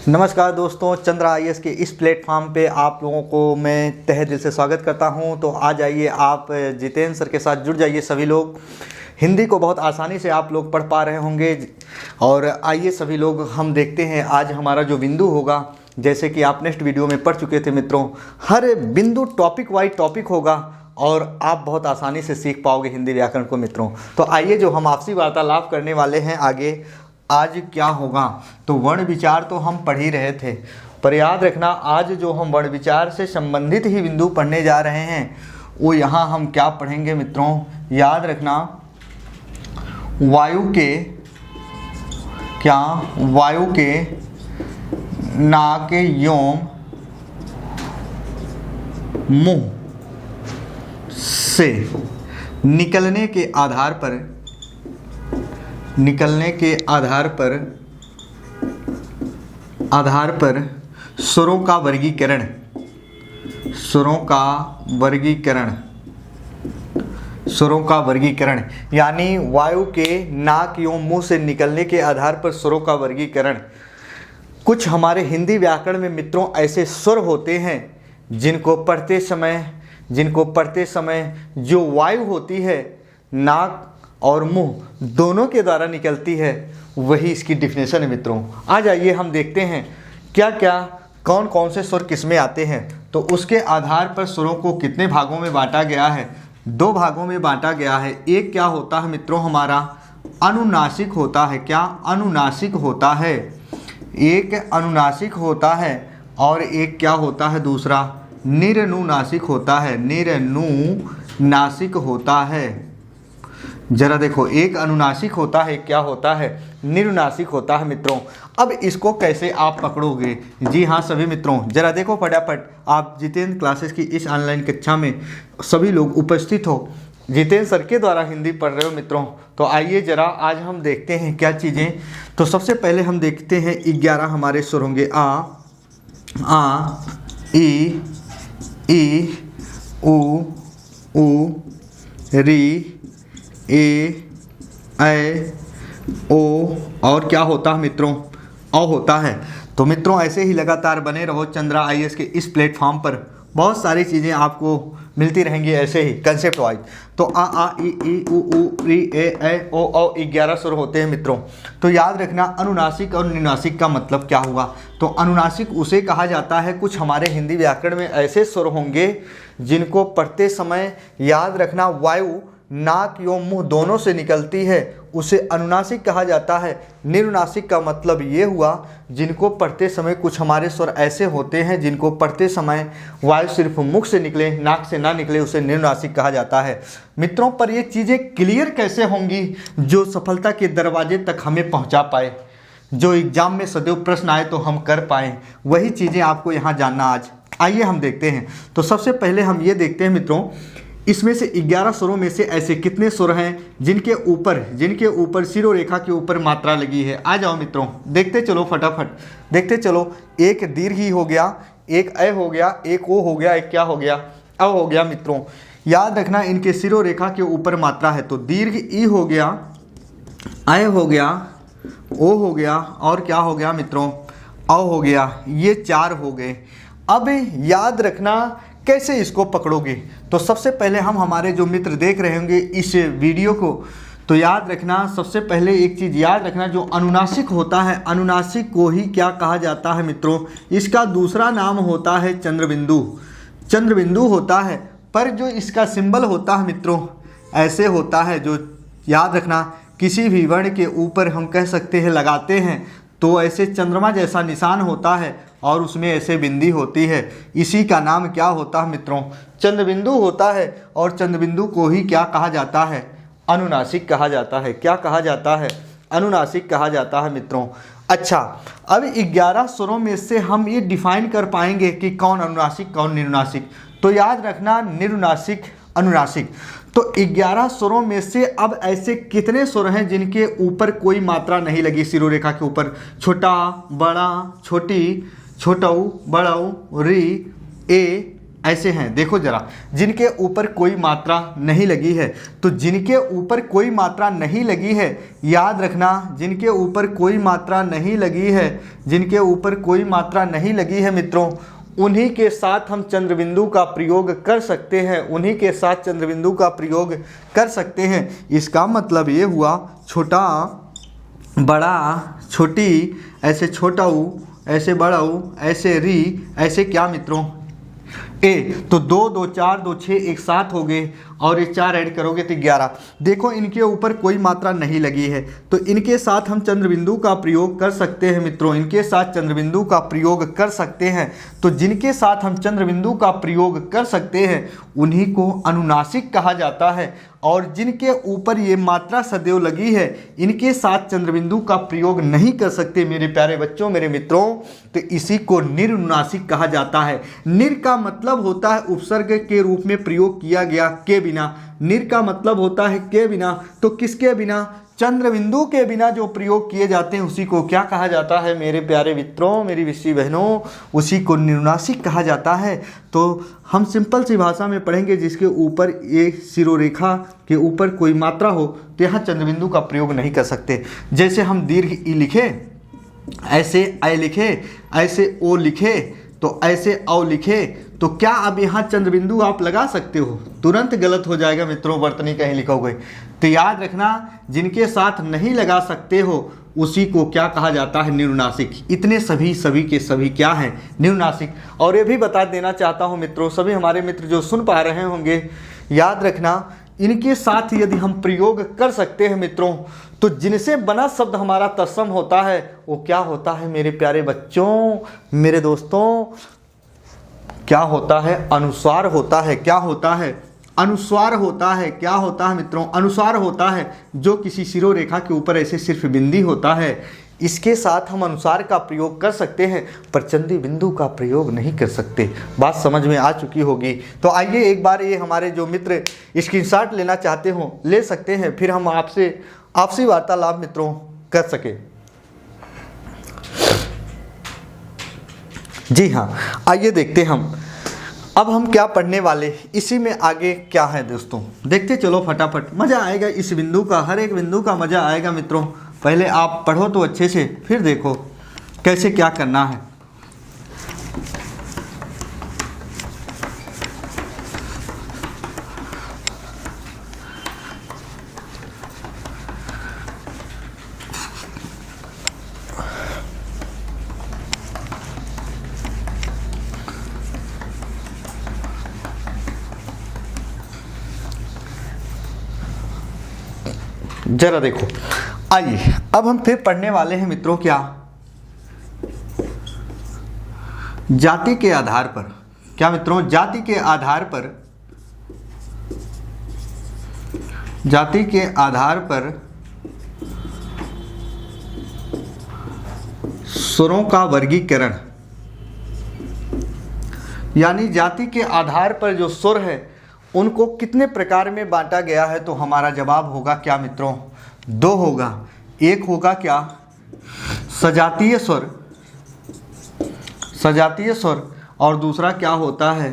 नमस्कार दोस्तों, चंद्र आईएएस के इस प्लेटफॉर्म पे आप लोगों को मैं तहे दिल से स्वागत करता हूं। तो आ जाइए, आप जितेंद्र सर के साथ जुड़ जाइए। सभी लोग हिंदी को बहुत आसानी से आप लोग पढ़ पा रहे होंगे। और आइए सभी लोग हम देखते हैं आज हमारा जो बिंदु होगा, जैसे कि आप नेक्स्ट वीडियो में पढ़ चुके थे मित्रों, हर बिंदु टॉपिक वाइज टॉपिक होगा और आप बहुत आसानी से सीख पाओगे हिंदी व्याकरण को मित्रों। तो आइए जो हम आपसी वार्तालाप करने वाले हैं आगे, आज क्या होगा। तो वर्ण विचार तो हम पढ़ ही रहे थे, पर याद रखना आज जो हम वर्ण विचार से संबंधित ही बिंदु पढ़ने जा रहे हैं वो यहाँ हम क्या पढ़ेंगे मित्रों, याद रखना वायु के नाक एवं मुंह से निकलने के आधार पर स्वरों का वर्गीकरण यानी वायु के नाक एवं मुंह से निकलने के आधार पर स्वरों का वर्गीकरण। कुछ हमारे हिंदी व्याकरण में मित्रों ऐसे स्वर होते हैं जिनको पढ़ते समय जो वायु होती है नाक और मुंह दोनों के द्वारा निकलती है, वही इसकी डिफिनेशन है मित्रों। आ जाइए हम देखते हैं कौन कौन से स्वर किस में आते हैं। तो उसके आधार पर स्वरों को कितने भागों में बांटा गया है, 2 भागों में बांटा गया है। एक क्या होता है मित्रों, हमारा अनुनासिक होता है। क्या अनुनासिक होता है? एक अनुनासिक होता है और एक क्या होता है दूसरा, निरनुनासिक होता है। निरनुनासिक होता है। जरा देखो, एक अनुनासिक होता है, क्या होता है, निरुनासिक होता है मित्रों। अब इसको कैसे आप पकड़ोगे? जी हाँ सभी मित्रों, जरा देखो फटाफट, आप जितेंद्र क्लासेस की इस ऑनलाइन कक्षा में सभी लोग उपस्थित हो, जितेंद्र सर के द्वारा हिंदी पढ़ रहे हो मित्रों। तो आइए जरा आज हम देखते हैं क्या चीज़ें। तो सबसे पहले हम देखते हैं 11 हमारे स्वर होंगे। आ ई उ री ए ओ और क्या होता है मित्रों, औ होता है। तो मित्रों ऐसे ही लगातार बने रहो चंद्रा आईएएस के इस प्लेटफॉर्म पर, बहुत सारी चीज़ें आपको मिलती रहेंगी ऐसे ही कंसेप्ट वाइज। तो आ ई उ री ए ओ 11 स्वर होते हैं मित्रों। तो याद रखना अनुनासिक और निरुनासिक का मतलब क्या हुआ। तो अनुनासिक उसे कहा जाता है, कुछ हमारे हिंदी व्याकरण में ऐसे स्वर होंगे जिनको पढ़ते समय याद रखना वायु नाक एवं मुंह दोनों से निकलती है, उसे अनुनासिक कहा जाता है। निरुनासिक का मतलब ये हुआ जिनको पढ़ते समय कुछ हमारे स्वर ऐसे होते हैं जिनको पढ़ते समय वायु सिर्फ मुख से निकले, नाक से ना निकले, उसे निरुनासिक कहा जाता है मित्रों। पर ये चीज़ें क्लियर कैसे होंगी जो सफलता के दरवाजे तक हमें पहुंचा पाए, जो एग्जाम में सदैव प्रश्न आए तो हम कर पाएँ, वही चीज़ें आपको यहाँ जानना आज। आइए हम देखते हैं। तो सबसे पहले हम ये देखते हैं मित्रों, इसमें से 11 स्वरों में से ऐसे कितने स्वर हैं जिनके ऊपर सिरो रेखा के ऊपर मात्रा लगी है। आ जाओ मित्रों, देखते चलो फटाफट, देखते चलो। एक दीर्घ ई हो गया, एक अ हो गया, एक ओ हो गया, एक क्या हो गया, अ हो गया मित्रों। याद रखना इनके सिरो रेखा के ऊपर मात्रा है। तो दीर्घ ई हो गया, अ हो गया, ओ हो गया और क्या हो गया मित्रों, अ हो गया। ये 4 हो गए। अब याद रखना कैसे इसको पकड़ोगे। तो सबसे पहले हम हमारे जो मित्र देख रहे होंगे इस वीडियो को, तो याद रखना सबसे पहले एक चीज़ याद रखना, जो अनुनासिक होता है, अनुनासिक को ही क्या कहा जाता है मित्रों, इसका दूसरा नाम होता है चंद्रबिंदु। चंद्रबिंदु होता है, पर जो इसका सिंबल होता है मित्रों ऐसे होता है, जो याद रखना किसी भी वर्ण के ऊपर हम कह सकते हैं लगाते हैं तो ऐसे चंद्रमा जैसा निशान होता है और उसमें ऐसे बिंदी होती है। इसी का नाम क्या होता है मित्रों, चंद्रबिंदु होता है। और चंद्रबिंदु को ही क्या कहा जाता है, अनुनासिक कहा जाता है। क्या कहा जाता है, अनुनासिक कहा जाता है मित्रों। अच्छा, अब 11 स्वरों में से हम ये डिफाइन कर पाएंगे कि कौन अनुनासिक कौन निरुनासिक। तो याद रखना निरुनासिक अनुनासिक। तो 11 स्वरों में से अब ऐसे कितने स्वर हैं जिनके ऊपर कोई मात्रा नहीं लगी सिरो रेखा के ऊपर, छोटा, बड़ा, छोटी, छोटऊ, बड़ऊ, री, ए, ऐसे हैं, देखो जरा, जिनके ऊपर कोई मात्रा नहीं लगी है। तो जिनके ऊपर कोई मात्रा नहीं लगी है, याद रखना, जिनके ऊपर कोई मात्रा नहीं लगी है, जिनके ऊपर कोई मात्रा नहीं लगी है मित्रों, उन्हीं के साथ हम चंद्रबिंदु का प्रयोग कर सकते हैं, उन्हीं के साथ चंद्रबिंदु का प्रयोग कर सकते हैं। इसका मतलब ये हुआ छोटा, बड़ा, छोटी, ऐसे छोटा ऊ, ऐसे बड़ा ऊ, ऐसे री, ऐसे क्या मित्रों ए। तो 2 2 4 2 6 एक साथ हो गए और ये 4 ऐड करोगे तो 11। देखो इनके ऊपर कोई मात्रा नहीं लगी है, तो इनके साथ हम चंद्रबिंदु का प्रयोग कर सकते हैं मित्रों, इनके साथ चंद्रबिंदु का प्रयोग कर सकते हैं। तो जिनके साथ हम चंद्रबिंदु का प्रयोग कर सकते हैं उन्हीं को अनुनासिक कहा जाता है, और जिनके ऊपर ये मात्रा सदैव लगी है इनके साथ चंद्रबिंदु का प्रयोग नहीं कर सकते मेरे प्यारे बच्चों, मेरे मित्रों, तो इसी को निरनुनासिक कहा जाता है। निर का मतलब होता है उपसर्ग के रूप में प्रयोग किया गया के बिना, निर का मतलब होता है के बिना, तो किसके बिना? चंद्रबिंदु के बिना जो प्रयोग किए जाते हैं उसी को क्या कहा जाता है मेरे प्यारे मित्रों, मेरी विश्वी बहनों, उसी को निरनुनासिक कहा जाता है। तो हम सिंपल सी भाषा में पढ़ेंगे, जिसके ऊपर ये शिरोरेखा के ऊपर कोई मात्रा हो तो यहाँ चंद्रबिंदु का प्रयोग नहीं कर सकते। जैसे हम दीर्घ ई लिखे, ऐसे ऐ लिखे, ऐसे ओ लिखे, तो ऐसे औ लिखे, तो क्या अब यहाँ चंद्रबिंदु आप लगा सकते हो? तुरंत गलत हो जाएगा मित्रों, वर्तनी कहीं लिखोगे। तो याद रखना, जिनके साथ नहीं लगा सकते हो उसी को क्या कहा जाता है? निरनुनासिक। इतने सभी के सभी क्या हैं? निरनुनासिक। और ये भी बता देना चाहता हूँ मित्रों, सभी हमारे मित्र जो सुन पा रहे होंगे, याद रखना, इनके साथ यदि हम प्रयोग कर सकते हैं मित्रों, तो जिनसे बना शब्द हमारा तत्सम होता है वो क्या होता है मेरे प्यारे बच्चों, मेरे दोस्तों? क्या होता है? अनुस्वार होता है। क्या होता है? अनुस्वार होता है। क्या होता है मित्रों? अनुस्वार होता है, जो किसी शिरोरेखा के ऊपर ऐसे सिर्फ बिंदी होता है, इसके साथ हम अनुसार का प्रयोग कर सकते हैं, पर चंदी बिंदु का प्रयोग नहीं कर सकते। बात समझ में आ चुकी होगी। तो आइए एक बार ये हमारे जो मित्र स्क्रीनशॉट लेना चाहते हो ले सकते हैं, फिर हम आपसी वार्तालाप मित्रों कर सके। जी हाँ, आइए देखते हम अब हम क्या पढ़ने वाले, इसी में आगे क्या है दोस्तों, देखते चलो फटाफट। मज़ा आएगा इस बिंदु का, हर एक बिंदु का मज़ा आएगा मित्रों। पहले आप पढ़ो तो अच्छे से, फिर देखो कैसे क्या करना है। जरा देखो, आइए अब हम फिर पढ़ने वाले हैं मित्रों क्या, जाति के आधार पर। क्या मित्रों? जाति के आधार पर, जाति के आधार पर स्वरों का वर्गीकरण, यानी जाति के आधार पर जो स्वर है उनको कितने प्रकार में बांटा गया है। तो हमारा जवाब होगा क्या मित्रों? 2 होगा। एक होगा क्या? सजातीय स्वर, सजातीय स्वर, और दूसरा क्या होता है?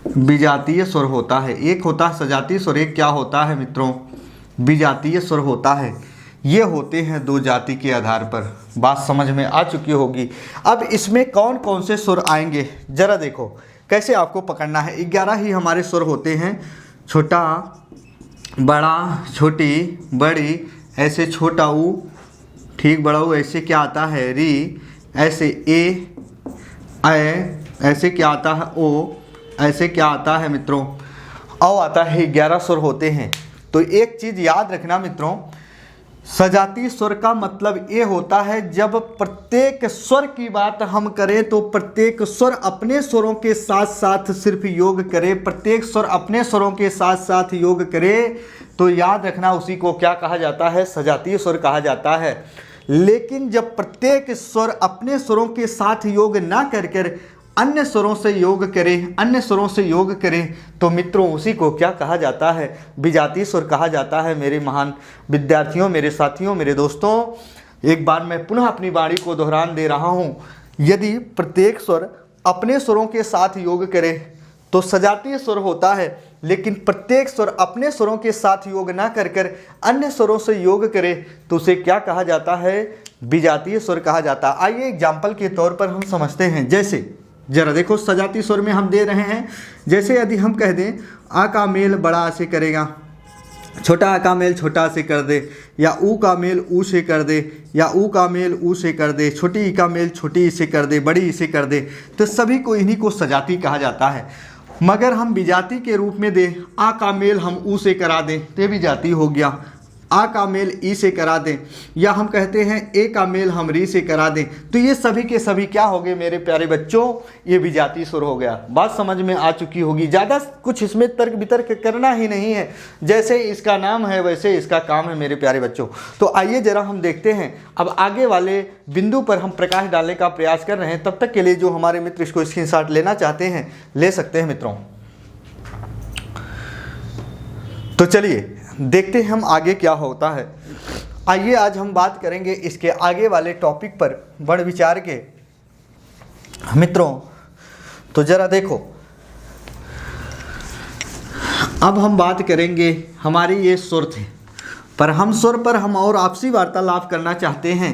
विजातीय स्वर होता है। एक होता है सजातीय स्वर, एक क्या होता है मित्रों? विजातीय स्वर होता है। ये होते हैं 2 जाति के आधार पर। बात समझ में आ चुकी होगी। अब इसमें कौन कौन से स्वर आएंगे जरा देखो कैसे आपको पकड़ना है। 11 ही हमारे स्वर होते हैं, छोटा, बड़ा, छोटी, बड़ी, ऐसे छोटा ऊ, ठीक, बड़ा ऊ, ऐसे क्या आता है? री, ऐसे ए, ऐसे क्या आता है? ओ, ऐसे क्या आता है मित्रों? औ आता है। 11 स्वर होते हैं। तो एक चीज़ याद रखना मित्रों, सजातीय स्वर का मतलब ये होता है जब प्रत्येक स्वर की बात हम करें तो प्रत्येक स्वर अपने स्वरों के साथ साथ सिर्फ योग करे, प्रत्येक स्वर अपने स्वरों के साथ साथ योग करे, तो याद रखना उसी को क्या कहा जाता है? सजातीय स्वर कहा जाता है। लेकिन जब प्रत्येक स्वर अपने स्वरों के साथ योग ना कर अन्य स्वरों से योग करें, अन्य स्वरों से योग करें, तो मित्रों उसी को क्या कहा जाता है? विजातीय स्वर कहा जाता है। मेरे महान विद्यार्थियों, मेरे साथियों, मेरे दोस्तों, एक बार मैं पुनः अपनी वाणी को दोहरान दे रहा हूँ। यदि प्रत्येक स्वर अपने स्वरों के साथ योग करे तो सजातीय स्वर होता है, लेकिन प्रत्येक स्वर अपने स्वरों के साथ योग ना कर कर अन्य स्वरों से योग करे तो उसे क्या कहा जाता है? विजातीय स्वर कहा जाता है। आइए एग्जाम्पल के तौर पर हम समझते हैं। जैसे जरा देखो, सजातीय स्वर में हम दे रहे हैं, जैसे यदि हम कह दें आ का मेल बड़ा आ से करेगा, छोटा आ का मेल छोटा से कर दे, या ऊ का मेल ऊ से कर दे, या ऊ का मेल ऊ से कर दे, छोटी ई का मेल छोटी ई से कर दे, बड़ी ई से कर दे, तो सभी को इन्हीं को सजाती कहा जाता है। मगर हम विजाती के रूप में दे आ का मेल हम ऊ से करा दें तो विजाती हो गया, आ का मेल ई से करा दें, या हम कहते हैं ए का मेल हम री से करा दें, तो ये सभी के सभी क्या हो गए मेरे प्यारे बच्चों? ये विजातीय स्वर हो गया। बात समझ में आ चुकी होगी। ज़्यादा कुछ इसमें तर्क वितर्क करना ही नहीं है, जैसे इसका नाम है वैसे इसका काम है मेरे प्यारे बच्चों। तो आइए जरा हम देखते हैं, अब आगे वाले बिंदु पर हम प्रकाश डालने का प्रयास कर रहे हैं। तब तक के लिए जो हमारे मित्र इसको स्क्रीनशॉट लेना चाहते हैं ले सकते हैं मित्रों। तो चलिए देखते हैं हम आगे क्या होता है। आइए आज हम बात करेंगे इसके आगे वाले टॉपिक पर वर्ण विचार के मित्रों। तो जरा देखो, अब हम बात करेंगे, हमारी ये सुर थे, पर हम सुर पर हम और आपसी वार्तालाप करना चाहते हैं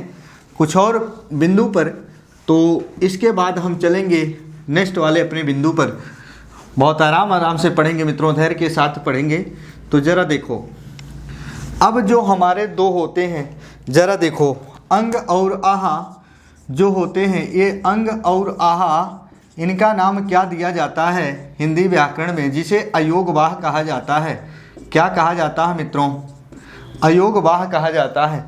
कुछ और बिंदु पर, तो इसके बाद हम चलेंगे नेक्स्ट वाले अपने बिंदु पर। बहुत आराम से पढ़ेंगे मित्रों, धैर्य के साथ पढ़ेंगे। तो जरा देखो, अब जो हमारे दो होते हैं, जरा देखो, अंग और आहा जो होते हैं, ये अंग और आहा इनका नाम क्या दिया जाता है हिंदी व्याकरण में? जिसे अयोगवाह कहा जाता है। क्या कहा जाता है मित्रों? अयोगवाह कहा जाता है।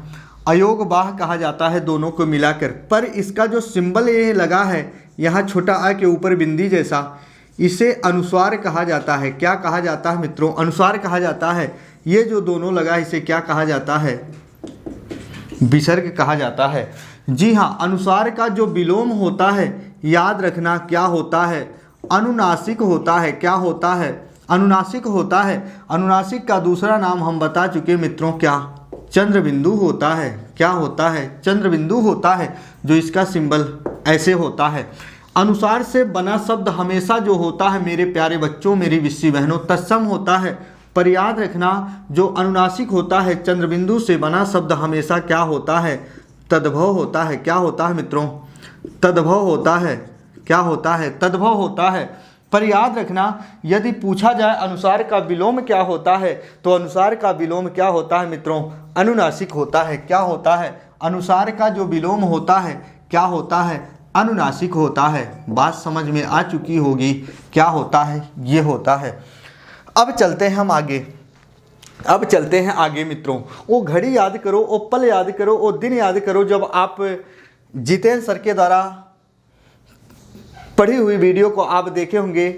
अयोगवाह कहा जाता है दोनों को मिलाकर। पर इसका जो सिंबल ये लगा है यहाँ छोटा आ के ऊपर बिंदी जैसा, इसे अनुस्वार कहा जाता है। क्या कहा जाता है मित्रों? अनुस्वार कहा जाता है। ये जो दोनों लगा इसे क्या कहा जाता है? विसर्ग कहा जाता है। जी हाँ, अनुस्वार का जो विलोम होता है याद रखना क्या होता है? अनुनासिक होता है। क्या होता है? अनुनासिक होता है। अनुनासिक का दूसरा नाम हम बता चुके मित्रों, क्या? चंद्रबिंदु होता है। क्या होता है? चंद्रबिंदु होता है, जो इसका सिंबल ऐसे होता है। अनुसार से बना शब्द हमेशा जो होता है मेरे प्यारे बच्चों, मेरी विश्वी बहनों, तत्सम होता है। पर याद रखना, जो अनुनासिक होता है चंद्रबिंदु से बना शब्द हमेशा क्या होता है? तद्भव होता है। क्या होता है मित्रों? तद्भव होता है। क्या होता है? तद्भव होता है। पर याद रखना, यदि पूछा जाए अनुसार का विलोम क्या होता है, तो अनुसार का विलोम क्या होता है मित्रों? अनुनासिक होता है। क्या होता है? अनुसार का जो विलोम होता है क्या होता है? अनुनासिक होता है। बात समझ में आ चुकी होगी। क्या होता है? ये होता है। अब चलते हैं हम आगे। अब चलते हैं आगे मित्रों। वो घड़ी याद करो, वो पल याद करो, वो दिन याद करो जब आप जितेंद्र सर के द्वारा पढ़ी हुई वीडियो को आप देखे होंगे,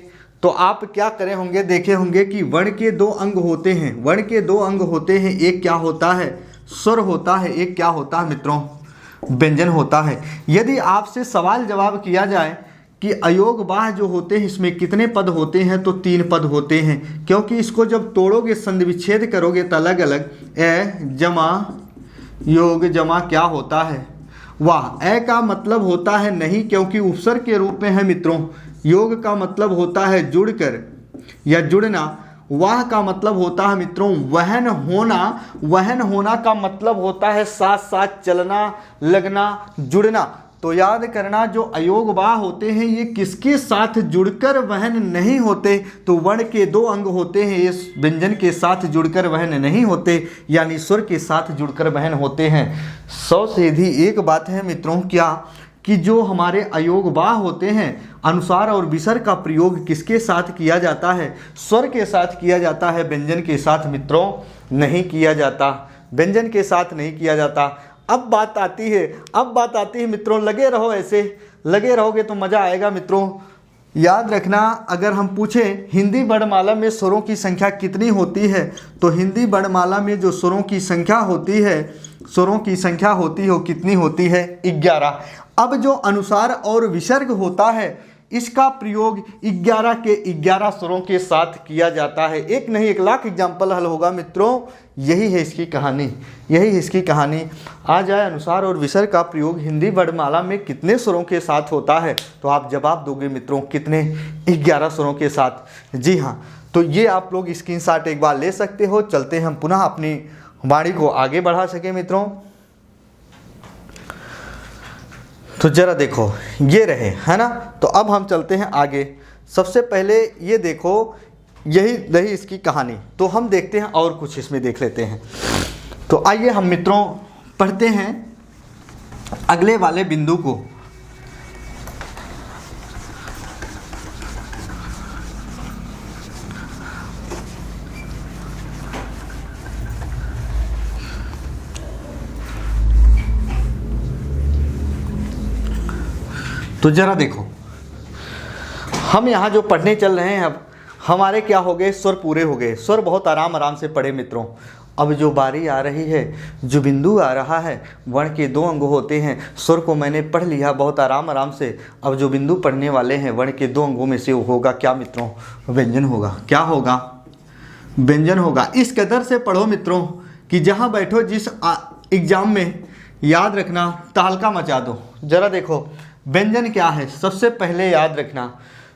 तो आप क्या करे होंगे? देखे होंगे कि वर्ण के दो अंग होते हैं। वर्ण के दो अंग होते हैं। एक क्या होता है? स्वर होता है। एक क्या होता है मित्रों? व्यंजन होता है। यदि आपसे सवाल जवाब किया जाए कि अयोगवाह जो होते हैं इसमें कितने पद होते हैं, तो 3 पद होते हैं। क्योंकि इसको जब तोड़ोगे, संधि विच्छेद करोगे तो अलग अलग ए जमा योग जमा क्या होता है? वाह। ए का मतलब होता है नहीं, क्योंकि उपसर्ग के रूप में है मित्रों। योग का मतलब होता है जुड़कर या जुड़ना। वाह का मतलब होता है मित्रों वहन होना। वहन होना का मतलब होता है साथ साथ चलना, लगना, जुड़ना। तो याद करना, जो अयोगवाह होते हैं ये किसके साथ जुड़कर वहन नहीं होते? तो वर्ण के दो अंग होते हैं, ये व्यंजन के साथ जुड़कर वहन नहीं होते, यानी स्वर के साथ जुड़कर वहन होते हैं। 100 सीधी एक बात है मित्रों, क्या कि जो हमारे अयोगवाह होते हैं, अनुसार और विसर्ग का प्रयोग किसके साथ किया जाता है? स्वर के साथ किया जाता है, व्यंजन के साथ मित्रों नहीं किया जाता। व्यंजन के साथ नहीं किया जाता। अब बात आती है मित्रों, लगे रहो, ऐसे लगे रहोगे तो मज़ा आएगा मित्रों। याद रखना, अगर हम पूछें हिंदी वर्णमाला में स्वरों की संख्या कितनी होती है, तो हिंदी वर्णमाला में जो स्वरों की संख्या होती है, स्वरों की संख्या होती है वो कितनी होती है? 11। अब जो अनुसार और विसर्ग होता है इसका प्रयोग 11 के 11 स्वरों के साथ किया जाता है। एक नहीं 1 लाख एग्जाम्पल हल होगा मित्रों, यही है इसकी कहानी, यही है इसकी कहानी। आ जाए अनुसार और विसर्ग का प्रयोग हिंदी वर्णमाला में कितने स्वरों के साथ होता है, तो आप जवाब दोगे मित्रों कितने, 11 स्वरों के साथ। जी हाँ, तो ये आप लोग स्क्रीनशॉट एक बार ले सकते हो। चलते हैं हम पुनः अपनी वाणी को आगे बढ़ा सके मित्रों। तो जरा देखो ये रहे, है ना। तो अब हम चलते हैं आगे। सबसे पहले ये देखो, यही रही इसकी कहानी। तो हम देखते हैं और कुछ इसमें देख लेते हैं। तो आइए हम मित्रों पढ़ते हैं अगले वाले बिंदु को। तो जरा देखो, हम यहाँ जो पढ़ने चल रहे हैं, अब हमारे क्या हो गए, स्वर पूरे हो गए। स्वर बहुत आराम से पढ़े मित्रों। अब जो बारी आ रही है, जो बिंदु आ रहा है, वर्ण के 2 अंग होते हैं। स्वर को मैंने पढ़ लिया बहुत आराम से। अब जो बिंदु पढ़ने वाले हैं, वर्ण के 2 अंगों में से होगा क्या मित्रों, व्यंजन होगा। क्या होगा, व्यंजन होगा। इस कदर से पढ़ो मित्रों कि जहाँ बैठो जिस एग्जाम में याद रखना, तहलका मचा दो। जरा देखो व्यंजन क्या है, सबसे पहले याद रखना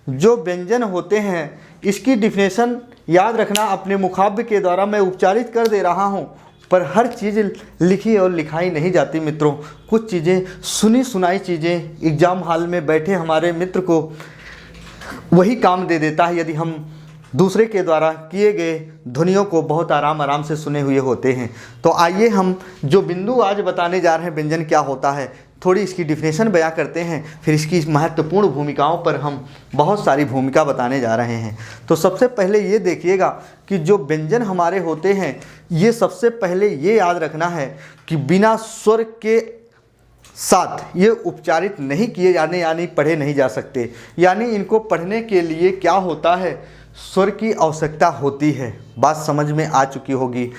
जो व्यंजन होते हैं इसकी डिफिनेशन याद रखना। अपने मुखाब्ब के द्वारा मैं उच्चारित कर दे रहा हूँ, पर हर चीज़ लिखी और लिखाई नहीं जाती मित्रों। कुछ चीज़ें सुनी सुनाई चीज़ें एग्जाम हॉल में बैठे हमारे मित्र को वही काम दे देता है, यदि हम दूसरे के द्वारा किए गए ध्वनियों को बहुत आराम से सुने हुए होते हैं। तो आइए हम जो बिंदु आज बताने जा रहे हैं, व्यंजन क्या होता है, थोड़ी इसकी डिफिनेशन बयां करते हैं। फिर इसकी महत्वपूर्ण भूमिकाओं पर हम बहुत सारी भूमिका बताने जा रहे हैं। तो सबसे पहले ये देखिएगा कि जो व्यंजन हमारे होते हैं, ये सबसे पहले ये याद रखना है कि बिना स्वर के साथ ये उच्चारित नहीं किए जाने, यानी पढ़े नहीं जा सकते। यानी इनको पढ़ने के लिए क्या होता है, स्वर की आवश्यकता होती है। बात समझ में आ चुकी होगी।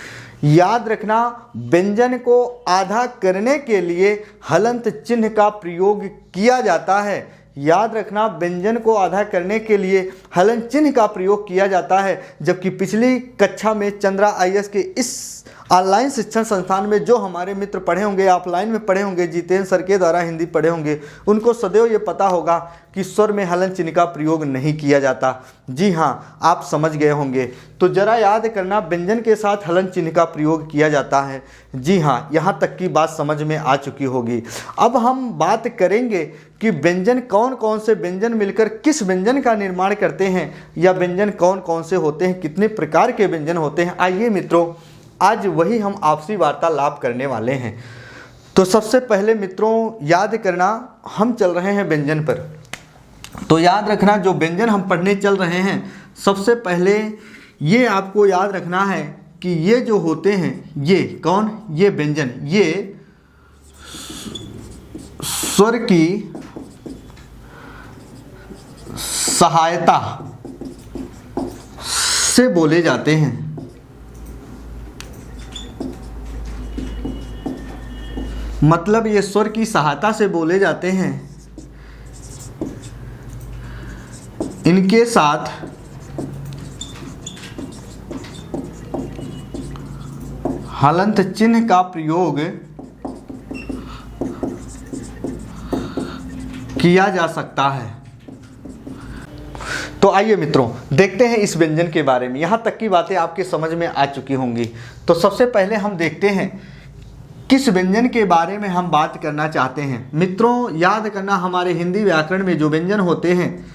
याद रखना, व्यंजन को आधा करने के लिए हलंत चिन्ह का प्रयोग किया जाता है। याद रखना, व्यंजन को आधा करने के लिए हलंत चिन्ह का प्रयोग किया जाता है। जबकि पिछली कक्षा में चंद्रा IAS के इस ऑनलाइन शिक्षण संस्थान में जो हमारे मित्र पढ़े होंगे, ऑफलाइन में पढ़े होंगे, जितेंद्र सर के द्वारा हिंदी पढ़े होंगे, उनको सदैव ये पता होगा कि स्वर में हलन चिन्ह का प्रयोग नहीं किया जाता। जी हाँ, आप समझ गए होंगे। तो जरा याद करना, व्यंजन के साथ हलन चिन्ह का प्रयोग किया जाता है। जी हाँ, यहाँ तक की बात समझ में आ चुकी होगी। अब हम बात करेंगे कि व्यंजन कौन कौन से व्यंजन मिलकर किस व्यंजन का निर्माण करते हैं, या व्यंजन कौन कौन से होते हैं, कितने प्रकार के व्यंजन होते हैं। आइए मित्रों, आज वही हम आपसी वार्तालाप करने वाले हैं। तो सबसे पहले मित्रों याद करना, हम चल रहे हैं व्यंजन पर। तो याद रखना, जो व्यंजन हम पढ़ने चल रहे हैं, सबसे पहले ये आपको याद रखना है कि ये जो होते हैं, ये कौन, ये व्यंजन, ये स्वर की सहायता से बोले जाते हैं। मतलब ये स्वर की सहायता से बोले जाते हैं। इनके साथ हलंत चिन्ह का प्रयोग किया जा सकता है। तो आइए मित्रों देखते हैं इस व्यंजन के बारे में। यहाँ तक की बातें आपके समझ में आ चुकी होंगी। तो सबसे पहले हम देखते हैं किस व्यंजन के बारे में हम बात करना चाहते हैं। मित्रों याद करना, हमारे हिंदी व्याकरण में जो व्यंजन होते हैं,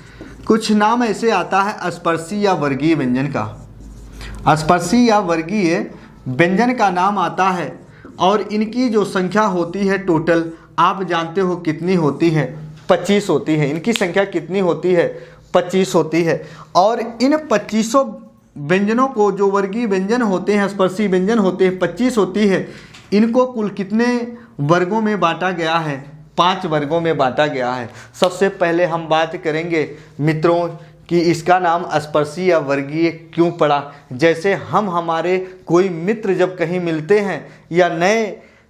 कुछ नाम ऐसे आता है स्पर्शी या वर्गीय व्यंजन का। स्पर्शी या वर्गीय व्यंजन का नाम आता है, और इनकी जो संख्या होती है टोटल, आप जानते हो कितनी होती है, 25 होती है। इनकी संख्या कितनी होती है, 25 होती है। और इन 25 व्यंजनों को, जो वर्गीय व्यंजन होते हैं, स्पर्शी व्यंजन होते हैं, 25 होती है। इनको कुल कितने वर्गों में बांटा गया है, 5 वर्गों में बांटा गया है। सबसे पहले हम बात करेंगे मित्रों कि इसका नाम स्पर्शी या वर्गीय क्यों पड़ा। जैसे हम हमारे कोई मित्र जब कहीं मिलते हैं, या नए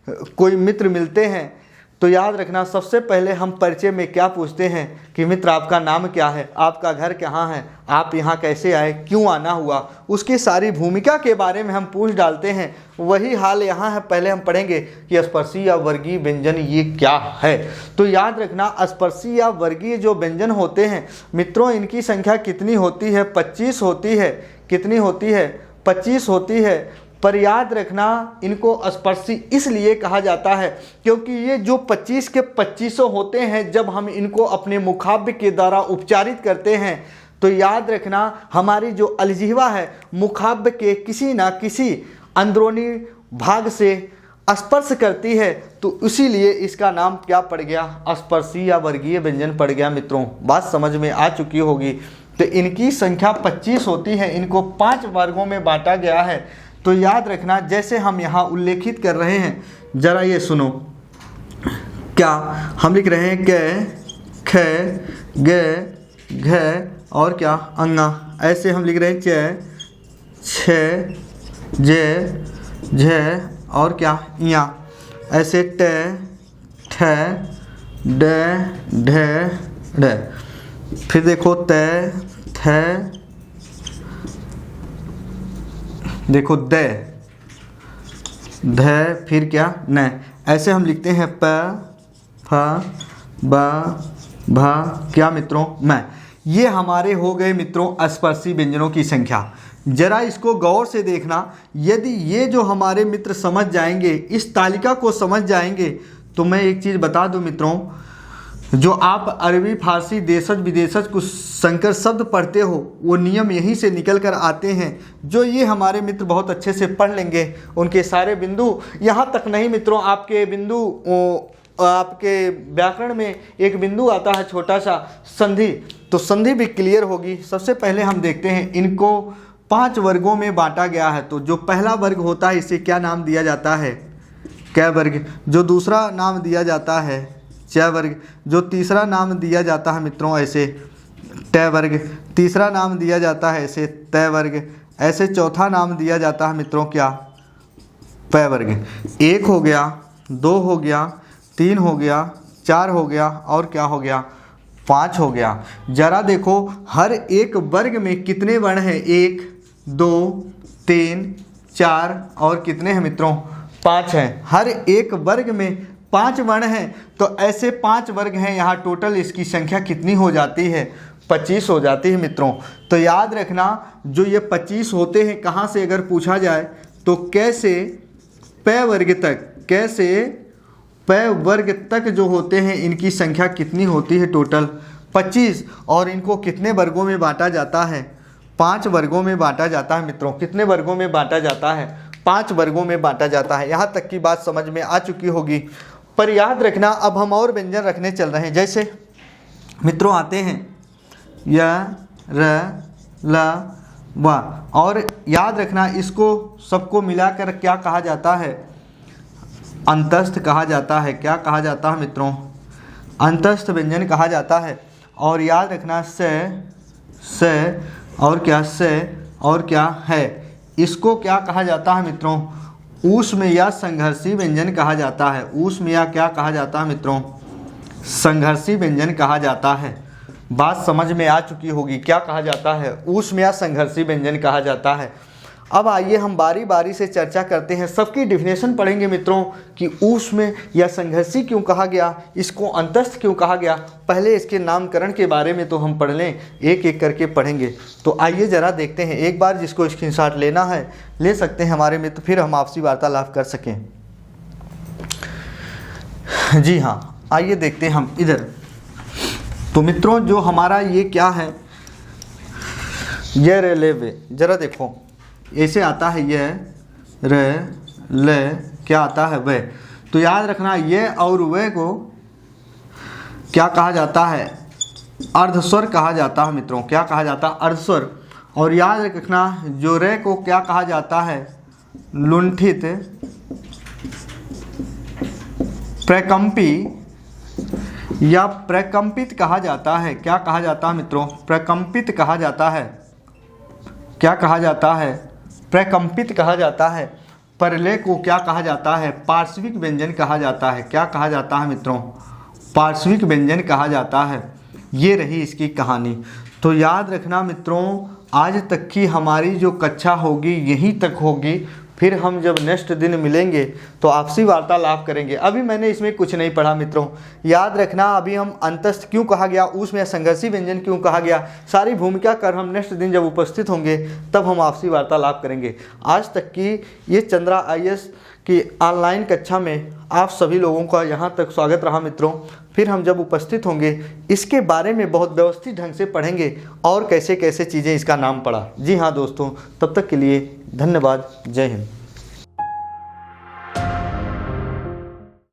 कोई मित्र मिलते हैं, तो याद रखना सबसे पहले हम परिचय में क्या पूछते हैं कि मित्र आपका नाम क्या है, आपका घर कहाँ है, आप यहाँ कैसे आए, क्यों आना हुआ, उसकी सारी भूमिका के बारे में हम पूछ डालते हैं। वही हाल यहाँ है। पहले हम पढ़ेंगे कि स्पर्शी या वर्गीय व्यंजन ये क्या है। तो याद रखना स्पर्शी या वर्गीय जो व्यंजन होते हैं मित्रों, इनकी संख्या कितनी होती है? 25 होती है। कितनी होती है? 25 होती है। पर याद रखना इनको स्पर्शी इसलिए कहा जाता है क्योंकि ये जो 25 के 25 होते हैं, जब हम इनको अपने मुखाव्य के द्वारा उपचारित करते हैं तो याद रखना हमारी जो अलजिह्वा है मुखाव्य के किसी ना किसी अंदरूनी भाग से स्पर्श करती है, तो इसीलिए इसका नाम क्या पड़ गया? स्पर्शी या वर्गीय व्यंजन पड़ गया। मित्रों बात समझ में आ चुकी होगी। तो इनकी संख्या 25 होती है। इनको 5 वर्गों में बांटा गया है। तो याद रखना जैसे हम यहाँ उल्लेखित कर रहे हैं, जरा ये सुनो। क्या हम लिख रहे हैं? क, ख, ग, घ और क्या? अंगा। ऐसे हम लिख रहे हैं च, छ, ज, झ और क्या? इया। ऐसे ट, ठ, ड, ढ, ढ। फिर देखो त, थ, देखो द, ध, फिर क्या? न। ऐसे हम लिखते हैं प, फ, ब, भ, क्या मित्रों? म। ये हमारे हो गए मित्रों स्पर्शी व्यंजनों की संख्या। जरा इसको गौर से देखना। यदि ये जो हमारे मित्र समझ जाएंगे, इस तालिका को समझ जाएंगे, तो मैं एक चीज़ बता दूं मित्रों, जो आप अरबी फारसी देशज विदेशज कुछ संकर शब्द पढ़ते हो वो नियम यहीं से निकल कर आते हैं। जो ये हमारे मित्र बहुत अच्छे से पढ़ लेंगे उनके सारे बिंदु, यहाँ तक नहीं मित्रों, आपके बिंदु, आपके व्याकरण में एक बिंदु आता है छोटा सा संधि, तो संधि भी क्लियर होगी। सबसे पहले हम देखते हैं इनको 5 वर्गों में बांटा गया है। तो जो पहला वर्ग होता है इसे क्या नाम दिया जाता है? क वर्ग। जो दूसरा नाम दिया जाता है च वर्ग। जो तीसरा नाम दिया जाता है मित्रों ऐसे ट वर्ग। तीसरा नाम दिया जाता है ऐसे त वर्ग। ऐसे चौथा नाम दिया जाता है मित्रों क्या? प वर्ग। 1 हो गया, 2 हो गया, 3 हो गया, 4 हो गया और क्या हो गया? 5 हो गया। जरा देखो हर एक वर्ग में कितने वर्ण हैं? 1, 2, 3, 4 और कितने हैं मित्रों? 5 हैं। हर एक वर्ग में 5 वर्ण हैं। तो ऐसे 5 वर्ग हैं। यहाँ टोटल इसकी संख्या कितनी हो जाती है? 25 हो जाती है मित्रों। तो याद रखना जो ये 25 होते हैं, कहाँ से अगर पूछा जाए तो कैसे प वर्ग तक, कैसे प वर्ग तक जो होते हैं इनकी संख्या कितनी होती है? टोटल 25। और इनको कितने वर्गों में बांटा जाता है? 5 वर्गों में बांटा जाता है मित्रों। कितने वर्गों में बांटा जाता है? 5 वर्गों में बांटा जाता है। यहाँ तक की बात समझ में आ चुकी होगी। पर याद रखना अब हम और व्यंजन रखने चल रहे हैं। जैसे मित्रों आते हैं य, र, ल, व। और याद रखना इसको सबको मिलाकर क्या कहा जाता है? अंतस्थ कहा जाता है। क्या कहा जाता है मित्रों? अंतस्थ व्यंजन कहा जाता है। और याद रखना से और क्या? से और क्या है? इसको क्या कहा जाता है मित्रों? ऊष्म या संघर्षी व्यंजन कहा जाता है। ऊष्म या क्या कहा जाता है मित्रों? संघर्षी व्यंजन कहा जाता है। बात समझ में आ चुकी होगी। क्या कहा जाता है? ऊष्म या संघर्षी व्यंजन कहा जाता है। अब आइए हम बारी बारी से चर्चा करते हैं। सबकी डिफिनेशन पढ़ेंगे मित्रों कि ऊष्म या संघर्षी क्यों कहा गया, इसको अंतस्थ क्यों कहा गया। पहले इसके नामकरण के बारे में तो हम पढ़ लें, एक एक करके पढ़ेंगे। तो आइए ज़रा देखते हैं। एक बार जिसको स्क्रीनशॉट लेना है ले सकते हैं हमारे मित्र, फिर हम आपसी वार्तालाप कर सकें। जी हाँ, आइए देखते हैं हम इधर। तो मित्रों जो हमारा ये क्या है, ये रे ले वे, जरा देखो ऐसे आता है ये रे ले, क्या आता है वे। तो याद रखना ये और वे को क्या कहा जाता है? अर्धस्वर कहा जाता है मित्रों। क्या कहा जाता है? अर्धस्वर। और याद रखना जो रे को क्या कहा जाता है? लुंठित, प्रकंपी या प्रकंपित कहा जाता है। क्या कहा जाता है मित्रों? प्रकंपित कहा जाता है। क्या कहा जाता है? प्रकंपित कहा जाता है। प्रलय को क्या कहा जाता है? पार्श्विक व्यंजन कहा जाता है। क्या कहा जाता है मित्रों? पार्श्विक व्यंजन कहा जाता है। ये रही इसकी कहानी। तो याद रखना मित्रों, आज तक की हमारी जो कक्षा होगी यहीं तक होगी। फिर हम जब नेक्स्ट दिन मिलेंगे तो आपसी वार्तालाप करेंगे। अभी मैंने इसमें कुछ नहीं पढ़ा मित्रों, याद रखना। अभी हम अंतस्थ क्यों कहा गया, उसमें संघर्षी व्यंजन क्यों कहा गया, सारी भूमिका कर हम नेक्स्ट दिन जब उपस्थित होंगे तब हम आपसी वार्तालाप करेंगे। आज तक की ये चंद्रा IAS की ऑनलाइन कक्षा में आप सभी लोगों का यहाँ तक स्वागत रहा मित्रों। फिर हम जब उपस्थित होंगे इसके बारे में बहुत व्यवस्थित ढंग से पढ़ेंगे और कैसे कैसे चीज़ें इसका नाम पड़ा। जी हाँ दोस्तों, तब तक के लिए धन्यवाद। जय हिंद।